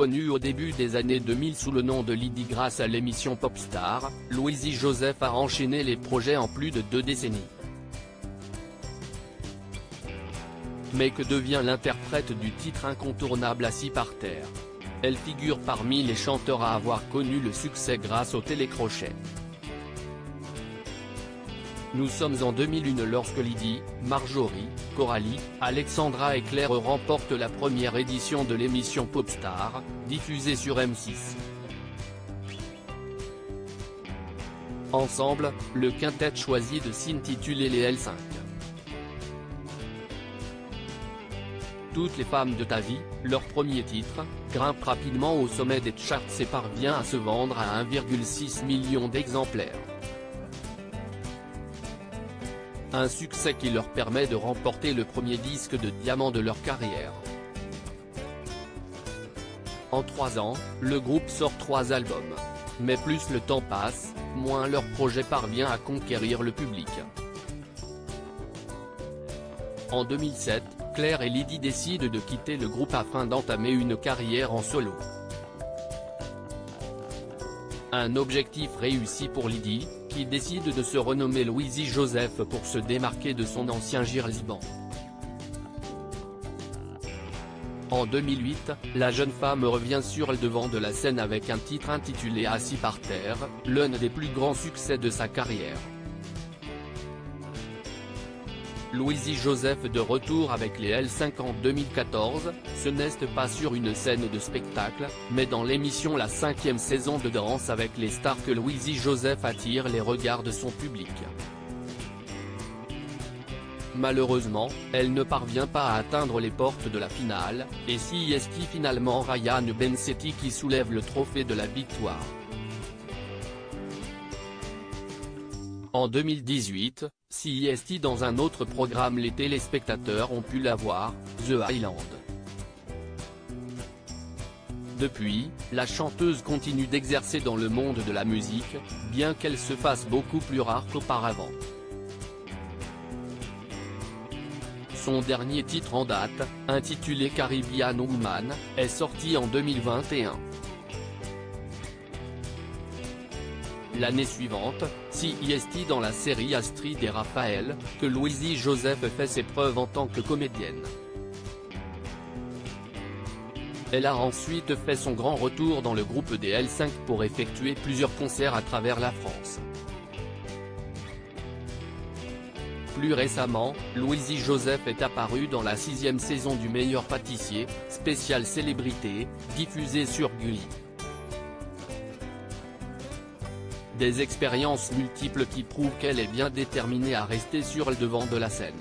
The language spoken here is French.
connue au début des années 2000 sous le nom de Lydie grâce à l'émission Popstar, Louisie Joseph a enchaîné les projets en plus de 2 décennies. Mais que devient l'interprète du titre incontournable Assis par terre? Elle figure parmi les chanteurs à avoir connu le succès grâce au télécrochet. Nous sommes en 2001 lorsque Lydie, Marjorie, Coralie, Alexandra et Claire remportent la première édition de l'émission Popstar, diffusée sur M6. Ensemble, le quintet choisit de s'intituler les L5. Toutes les femmes de ta vie, leur premier titre, grimpe rapidement au sommet des charts et parvient à se vendre à 1,6 million d'exemplaires. Un succès qui leur permet de remporter le premier disque de diamant de leur carrière. En 3 ans, le groupe sort 3 albums. Mais plus le temps passe, moins leur projet parvient à conquérir le public. En 2007, Claire et Lydie décident de quitter le groupe afin d'entamer une carrière en solo. Un objectif réussi pour Lydie, qui décide de se renommer Louisie Joseph pour se démarquer de son ancien giralement. En 2008, la jeune femme revient sur le devant de la scène avec un titre intitulé Assis par terre, l'un des plus grands succès de sa carrière. Louisie Joseph de retour avec les L5 en 2014, ce n'est pas sur une scène de spectacle, mais dans l'émission La 5e saison de Danse avec les stars que Louisie Joseph attire les regards de son public. Malheureusement, elle ne parvient pas à atteindre les portes de la finale, et c'est finalement Ryan Bensetti qui soulève le trophée de la victoire. En 2018, c'est dans un autre programme les téléspectateurs ont pu la voir, The Island. Depuis, la chanteuse continue d'exercer dans le monde de la musique, bien qu'elle se fasse beaucoup plus rare qu'auparavant. Son dernier titre en date, intitulé Caribbean Woman, est sorti en 2021. L'année suivante, c'est dans la série Astrid et Raphaël, que Louisie Joseph fait ses preuves en tant que comédienne. Elle a ensuite fait son grand retour dans le groupe des L5 pour effectuer plusieurs concerts à travers la France. Plus récemment, Louisie Joseph est apparue dans la 6e saison du Meilleur pâtissier, spécial célébrité, diffusée sur Gulli. Des expériences multiples qui prouvent qu'elle est bien déterminée à rester sur le devant de la scène.